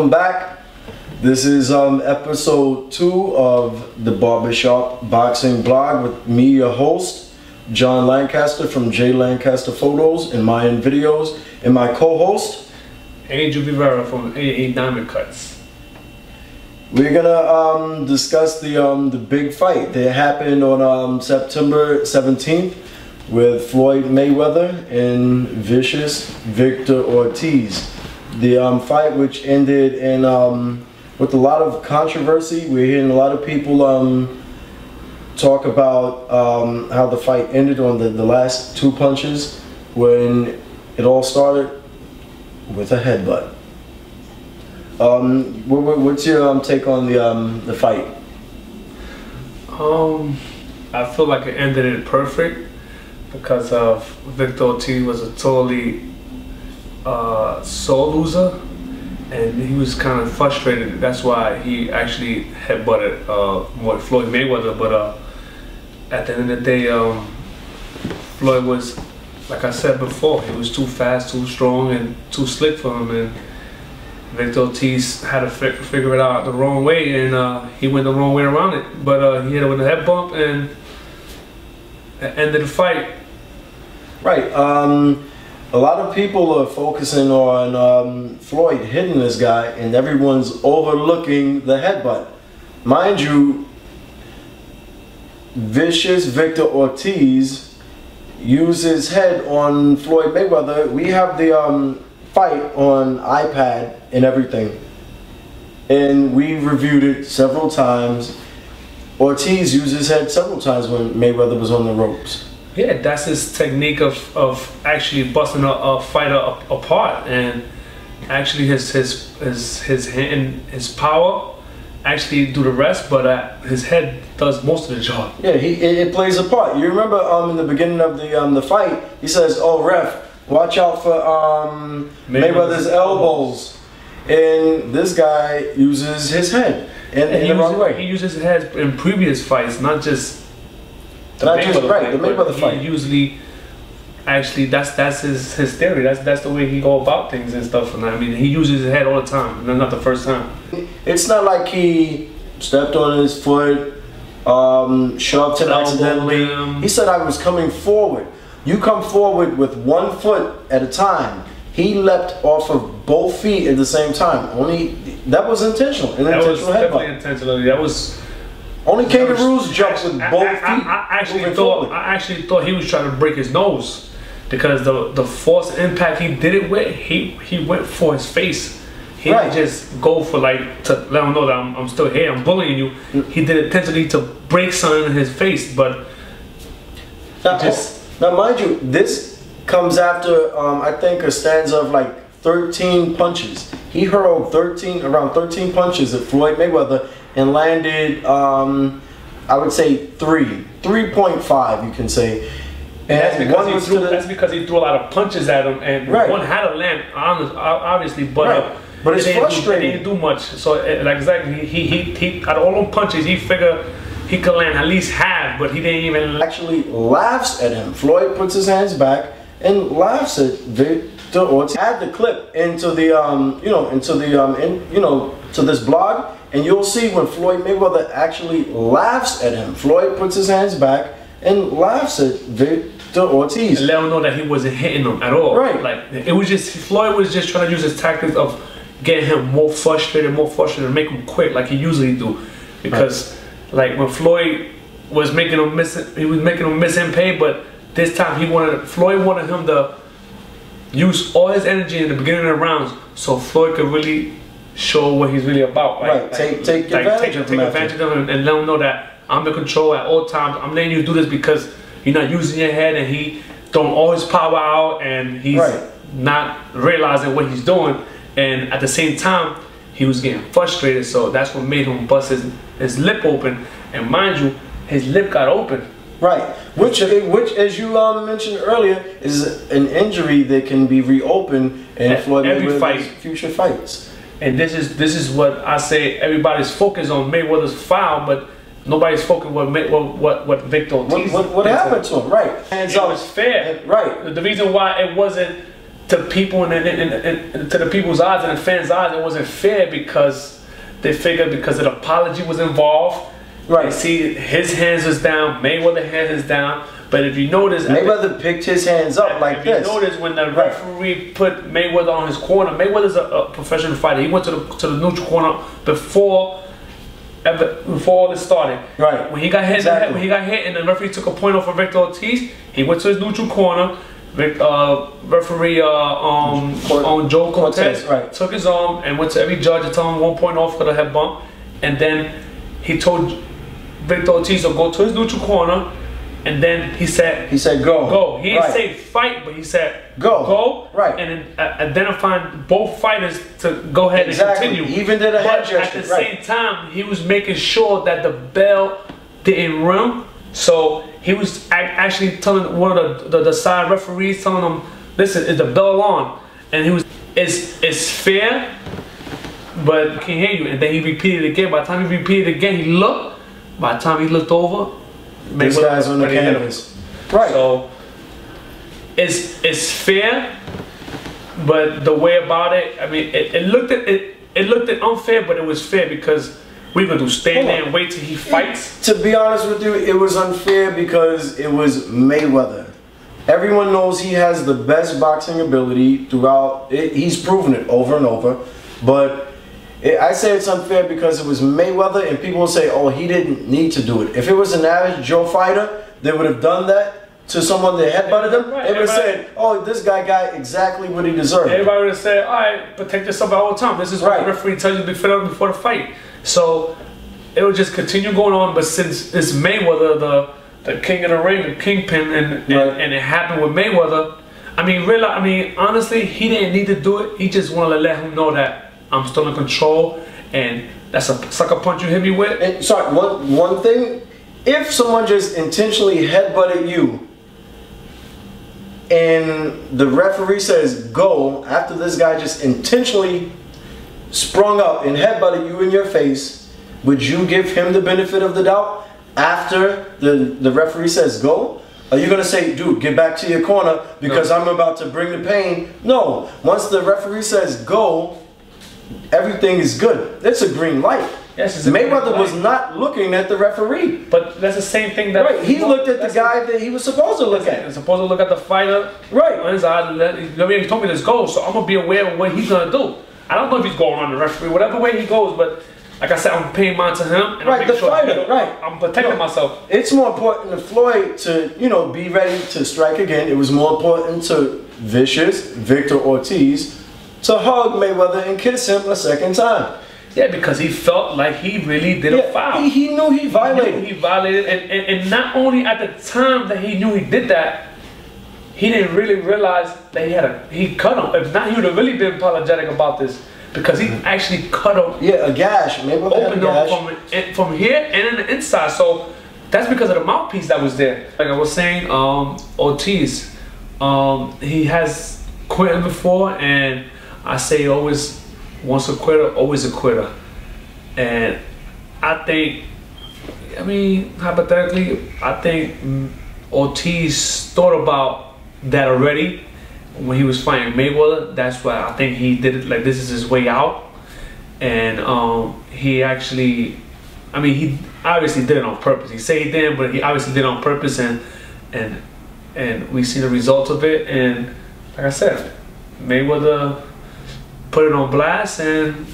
welcome back. This is episode 2 of the Barbershop Boxing Blog with me, your host, John Lancaster from J Lancaster Photos and Mayan Videos, and my co-host, Angel Rivera from AA Diamond Cuts. We're gonna discuss the big fight that happened on September 17th with Floyd Mayweather and Vicious Victor Ortiz. The fight which ended in with a lot of controversy. We're hearing a lot of people talk about how the fight ended on the last 2 punches when it all started with a headbutt. What's your take on the fight? I feel like it ended it perfect because of Victor Ortiz was a totally sore loser, and he was kind of frustrated. That's why he actually headbutted Floyd Mayweather. But at the end of the day, Floyd was, like I said before, he was too fast, too strong, and too slick for him. And Victor Ortiz had to figure it out the wrong way, and he went the wrong way around it. But he hit it with a head bump, and it ended the fight. Right. A lot of people are focusing on Floyd hitting this guy, and everyone's overlooking the headbutt. Mind you, Vicious Victor Ortiz used his head on Floyd Mayweather. We have the fight on iPad and everything, and we reviewed it several times. Ortiz used his head several times when Mayweather was on the ropes. Yeah, that's his technique of actually busting a fighter apart, and actually his power actually do the rest, but his head does most of the job. Yeah, it plays a part. You remember in the beginning of the fight, he says, "Oh, ref, watch out for Mayweather's elbows," and this guy uses his head in the wrong way. He uses his head in previous fights, not just the Mayweather fight. He usually, actually, that's his theory. That's the way he go about things and stuff. And I mean, he uses his head all the time. And not the first time. It's not like he stepped on his foot, shoved him accidentally. He said, "I was coming forward." You come forward with 1 foot at a time. He leapt off of both feet at the same time. Only that was intentional. That was definitely intentional. That was. Only kangaroos jump with both feet. I actually thought he was trying to break his nose, because the force impact he did it with, he went for his face. He didn't just go for, like, to let him know that I'm still here, I'm bullying you. He did it intentionally to break something in his face, but now mind you, this comes after I think a stanza of like 13 punches. He hurled around 13 punches at Floyd Mayweather and landed, I would say 3.5, you can say. And that's because he threw a lot of punches at him, and one had to land, obviously, but it's frustrating. He didn't do much. So, like, exactly, he out of all them punches, he figured he could land at least half, but he didn't even. Actually laughs at him. Floyd puts his hands back and laughs at Victor Ortiz. Add the clip into the to this blog, and you'll see when Floyd Mayweather actually laughs at him. Floyd puts his hands back and laughs at Victor Ortiz. And let him know that he wasn't hitting him at all. Right. Like, it was just, Floyd was just trying to use his tactics of getting him more frustrated, and make him quit like he usually do. Because like when Floyd was making him miss in pay, but this time Floyd wanted him to use all his energy in the beginning of the rounds, so Floyd could really show what he's really about. Like, take advantage of him and let him know that I'm in control at all times. I'm letting you do this because you're not using your head, and he throwing all his power out, and he's not realizing what he's doing. And at the same time, he was getting frustrated, so that's what made him bust his lip open. And mind you, his lip got open. Right, which as you mentioned earlier, is an injury that can be reopened in Floyd Mayweather's future fights. And this is what I say. Everybody's focused on Mayweather's foul, but nobody's focused what Victor Ortiz. What happened to him? Right, and it was fair. Right. The reason why it wasn't to people and to the people's eyes and the fans' eyes, it wasn't fair because they figured because an apology was involved. Right. See, his hands was down, Mayweather's hands is down. But if you notice, Mayweather picked his hands up like this. If you notice, when the referee put Mayweather on his corner, Mayweather's a professional fighter. He went to the neutral corner before all this started. Right. When he got hit, and the referee took a point off of Victor Ortiz, he went to his neutral corner. Referee Joe Cortez took his arm and went to every judge and told him 1 point off for the head bump, and then he told Victor Ortiz to go to his neutral corner, and then he said go. He didn't say fight, but he said go. Right. And then identifying both fighters to go ahead and continue. He even did a head gesture. At the same time, he was making sure that the bell didn't ring. So he was actually telling one of the side referees, telling them, listen, is the bell on? And he was, it's fair, but I can't hear you. And then he repeated it again. By the time he repeated it again, he looked. By the time he looked over, this guy's on the canvas. Right. So it's fair, but the way about it, I mean, it looked at unfair, but it was fair because we gonna stand there and wait till he fights. To be honest with you, it was unfair because it was Mayweather. Everyone knows he has the best boxing ability throughout. He's proven it over and over. But I say it's unfair because it was Mayweather, and people will say, oh, he didn't need to do it. If it was an average Joe fighter, they would have done that to someone that headbutted him. They would have said, oh, this guy got exactly what he deserved. Everybody would have said, all right, protect yourself at all time. This is what the referee tells you before the fight. So it would just continue going on. But since it's Mayweather, the king of the ring, the kingpin, and it happened with Mayweather, I mean, honestly, he didn't need to do it. He just wanted to let him know that I'm still in control, and that's a sucker punch you hit me with. And sorry, one thing, if someone just intentionally headbutted you, and the referee says go, after this guy just intentionally sprung up and headbutted you in your face, would you give him the benefit of the doubt after the referee says go? Are you going to say, dude, get back to your corner because I'm about to bring the pain? No. Once the referee says go, everything is good. It's a green light. Yes, Mayweather was not looking at the referee. But that's the same thing that... he looked at the guy that he was supposed to look at. He's supposed to look at the fighter. On his eyes. He told me let's go, so I'm going to be aware of what he's going to do. I don't know if he's going on the referee, whatever way he goes, but like I said, I'm paying mine to him. And I'm sure I'm protecting myself. It's more important to Floyd to, be ready to strike again. It was more important to Victor Ortiz, to hug Mayweather and kiss him a second time. Yeah, because he felt like he really did a foul. He knew he violated. He violated, and not only at the time that he knew he did that, he didn't really realize that he cut him. If not, he would have really been apologetic about this because he actually cut him. Yeah, a gash. Mayweather opened him from here and in the inside. So that's because of the mouthpiece that was there. Like I was saying, Ortiz, he has quit before, and I say always, once a quitter, always a quitter. And I think, hypothetically, I think Ortiz thought about that already when he was fighting Mayweather. That's why I think he did it like this is his way out. And he actually, he obviously did it on purpose. He said he didn't, but he obviously did it on purpose, and we see the result of it. And like I said, Mayweather put it on blast, and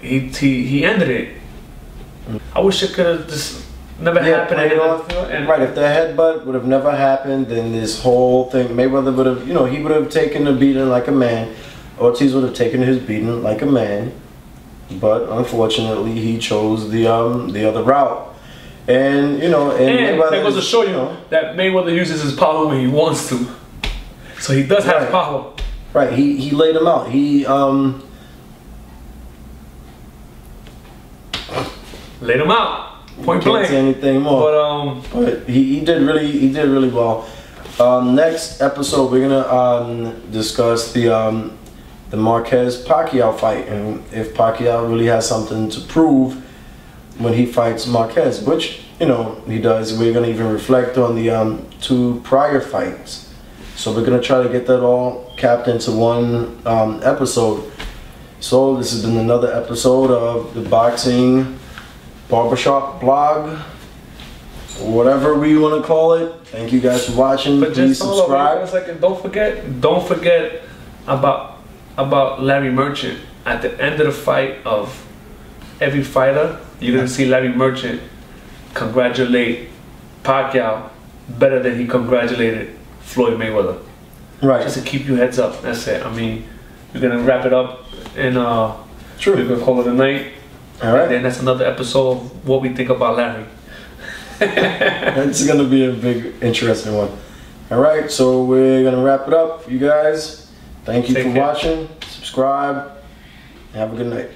he ended it. I wish it could have just never happened. Right, if the headbutt would have never happened, then this whole thing, Mayweather would have, he would have taken the beating like a man. Ortiz would have taken his beating like a man. But unfortunately, he chose the other route. And Mayweather that goes to show you that Mayweather uses his power when he wants to. So he does have power. Right, he laid him out. He laid him out. Point blank. Can't say anything more. But he did really well. Next episode, we're gonna discuss the Marquez Pacquiao fight, and if Pacquiao really has something to prove when he fights Marquez, which he does. We're gonna even reflect on the 2 prior fights. So we're gonna try to get that all capped into one episode. So this has been another episode of the Boxing Barbershop blog, whatever we want to call it. Thank you guys for watching. But please just subscribe. hold on, wait a second. Don't forget about Larry Merchant. At the end of the fight of every fighter, you're gonna see Larry Merchant congratulate Pacquiao better than he congratulated Floyd Mayweather. Right. Just to keep you heads up. That's it. I mean, we're gonna wrap it up and True. we're gonna call it a night. All right. And then that's another episode of what we think about Larry. It's gonna be a big, interesting one. All right, so we're gonna wrap it up, you guys. Thank you for watching. Subscribe. Have a good night.